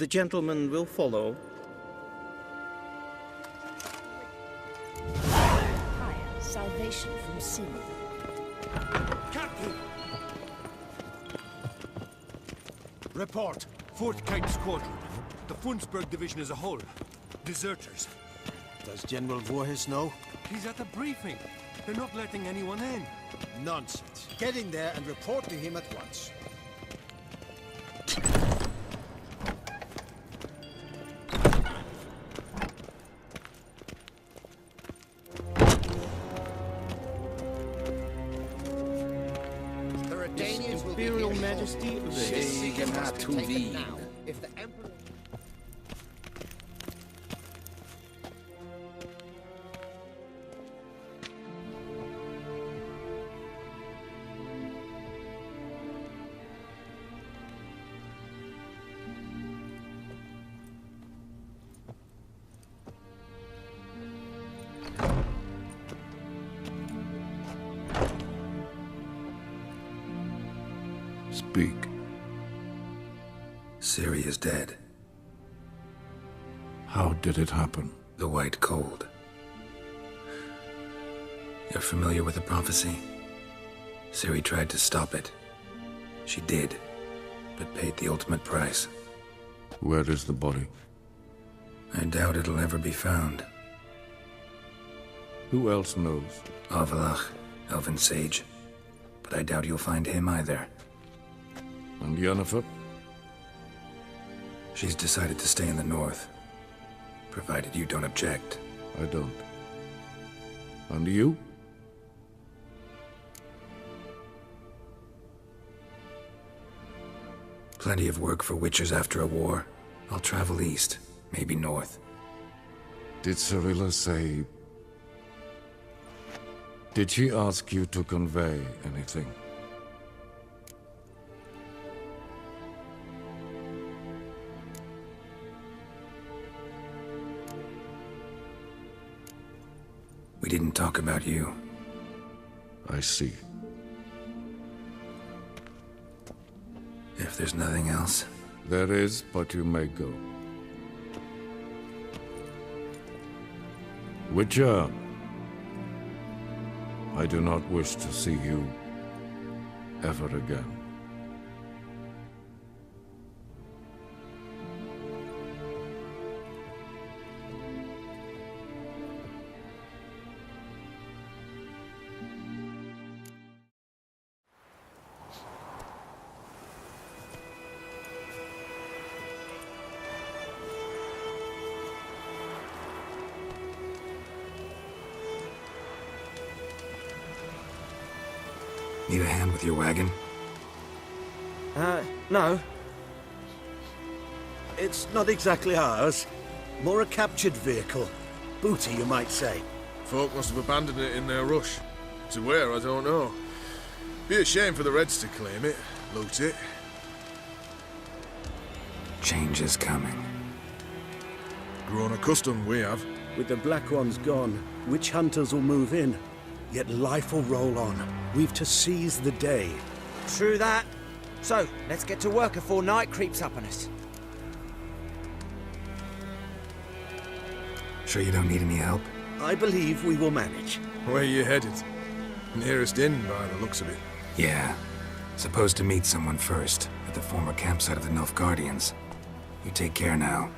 The gentleman will follow. Higher salvation from sin. Captain! Report. 4th Kite Squadron. The Funsberg Division as a whole. Deserters. Does General Voorhis know? He's at the briefing. They're not letting anyone in. Nonsense. Get in there and report to him at once. His Imperial Majesty obeys. If the Emperor... Speak. Ciri is dead. How did it happen? The White Cold. You're familiar with the prophecy? Ciri tried to stop it. She did, but paid the ultimate price. Where is the body? I doubt it'll ever be found. Who else knows? Avalach, Elven Sage. But I doubt you'll find him either. And Yennefer? She's decided to stay in the north. Provided you don't object. I don't. And you? Plenty of work for witchers after a war. I'll travel east, maybe north. Did Cirilla say... Did she ask you to convey anything? We didn't talk about you. I see. If there's nothing else... There is, but you may go. Witcher! I do not wish to see you ever again. Need a hand with your wagon? No. It's not exactly ours. More a captured vehicle. Booty, you might say. Folk must have abandoned it in their rush. To where, I don't know. Be a shame for the Reds to claim it, loot it. Change is coming. Grown accustomed, we have. With the Black Ones gone, witch hunters will move in. Yet life will roll on. We've to seize the day. True that. So, let's get to work before night creeps up on us. Sure you don't need any help? I believe we will manage. Where you headed? Nearest inn, by the looks of it. Yeah. Supposed to meet someone first, at the former campsite of the Nilfgaardians. You take care now.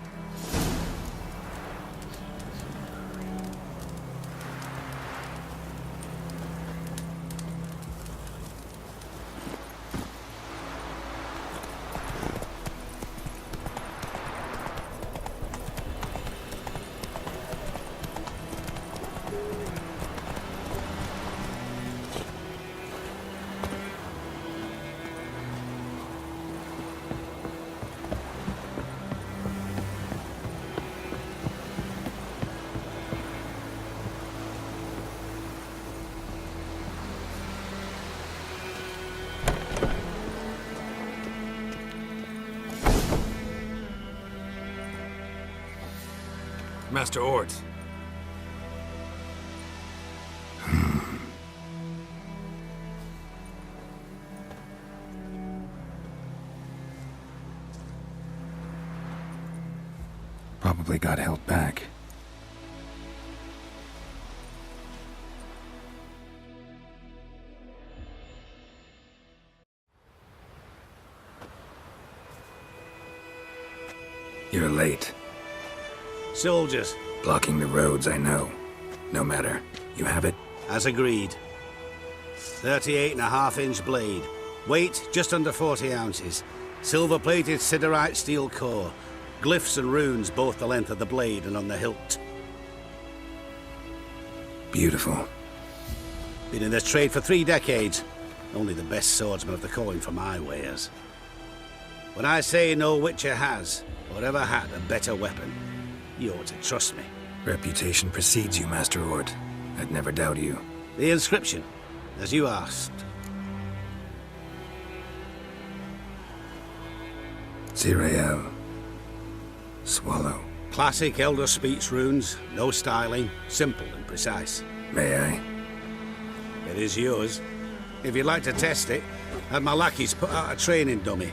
Master Ort. probably got held back. You're late. Soldiers. Blocking the roads, I know. No matter. You have it? As agreed. 38.5-inch blade. Weight just under 40 ounces. Silver-plated siderite steel core. Glyphs and runes both the length of the blade and on the hilt. Beautiful. Been in this trade for 3 decades. Only the best swordsmen of the calling for my wares. When I say no Witcher has, or ever had, a better weapon, you ought to trust me. Reputation precedes you, Master Ord. I'd never doubt you. The inscription, as you asked. Zirael. Swallow. Classic Elder Speech runes, no styling, simple and precise. May I? It is yours. If you'd like to test it, have my lackeys put out a training dummy.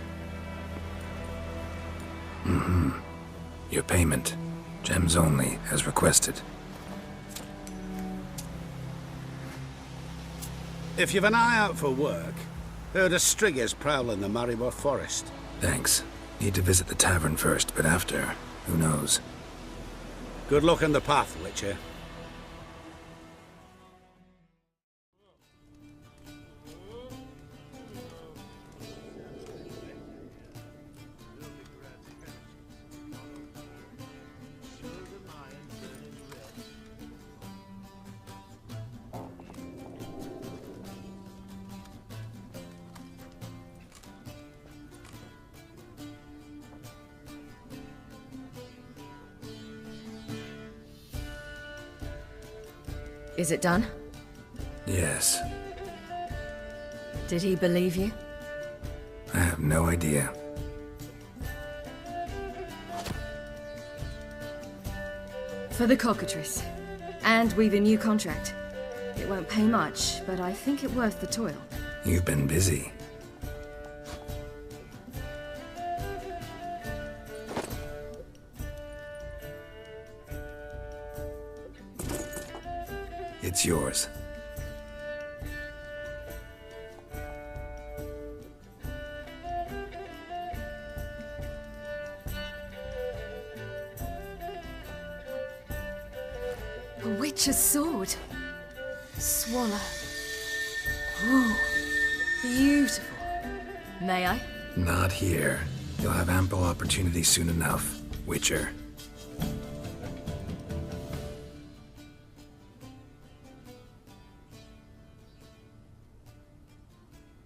Mm-hmm. Your payment. Gems only, as requested. If you've an eye out for work, heard of striggers prowling the Maribor forest. Thanks. Need to visit the tavern first, but after, who knows? Good luck on the path, Witcher. Is it done? Yes. Did he believe you? I have no idea. For the cockatrice. And we've a new contract. It won't pay much, but I think it worth the toil. You've been busy. It's yours. A witch's sword. Swallow. Ooh, beautiful. May I? Not here. You'll have ample opportunity soon enough, Witcher.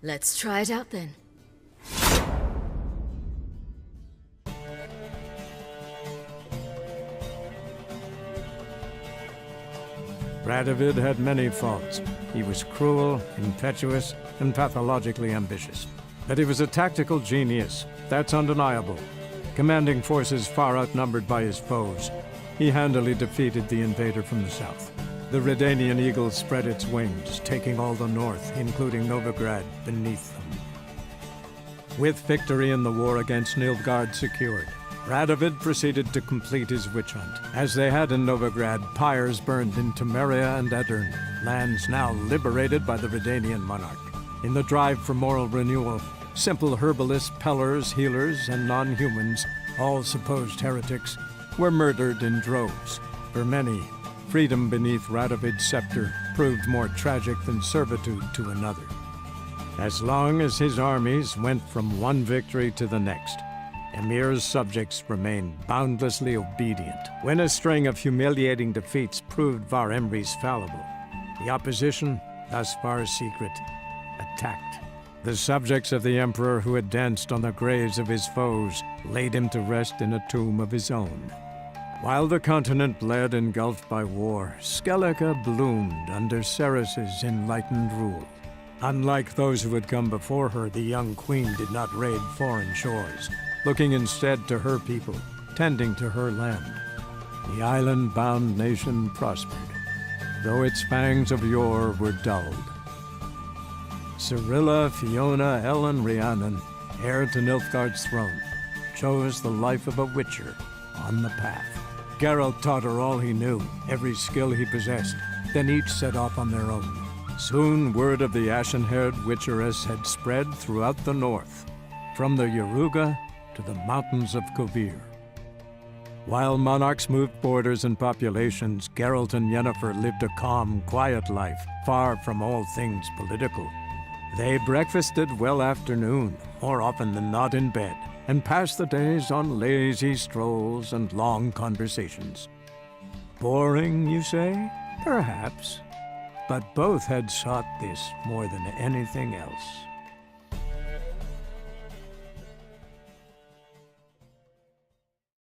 Let's try it out then. Radovid had many faults. He was cruel, impetuous, and pathologically ambitious. But he was a tactical genius. That's undeniable. Commanding forces far outnumbered by his foes, he handily defeated the invader from the south. The Redanian eagle spread its wings, taking all the north, including Novigrad, beneath them. With victory in the war against Nilfgaard secured, Radovid proceeded to complete his witch hunt. As they had in Novigrad, pyres burned in Temeria and Aedirn, lands now liberated by the Redanian monarch. In the drive for moral renewal, simple herbalists, pellers, healers, and non-humans, all supposed heretics, were murdered in droves. For many, freedom beneath Radovid's scepter proved more tragic than servitude to another. As long as his armies went from one victory to the next, Emir's subjects remained boundlessly obedient. When a string of humiliating defeats proved Var Emreis fallible, the opposition, thus far secret, attacked. The subjects of the Emperor who had danced on the graves of his foes laid him to rest in a tomb of his own. While the continent bled engulfed by war, Skellige bloomed under Ceres's enlightened rule. Unlike those who had come before her, the young queen did not raid foreign shores, looking instead to her people, tending to her land. The island-bound nation prospered, though its fangs of yore were dulled. Cirilla, Fiona, Ellen, Rhiannon, heir to Nilfgaard's throne, chose the life of a witcher on the path. Geralt taught her all he knew, every skill he possessed. Then each set off on their own. Soon word of the ashen-haired witcheress had spread throughout the north, from the Yaruga to the mountains of Kovir. While monarchs moved borders and populations, Geralt and Yennefer lived a calm, quiet life, far from all things political. They breakfasted well after noon, more often than not in bed, and passed the days on lazy strolls and long conversations. Boring, you say? Perhaps. But both had sought this more than anything else.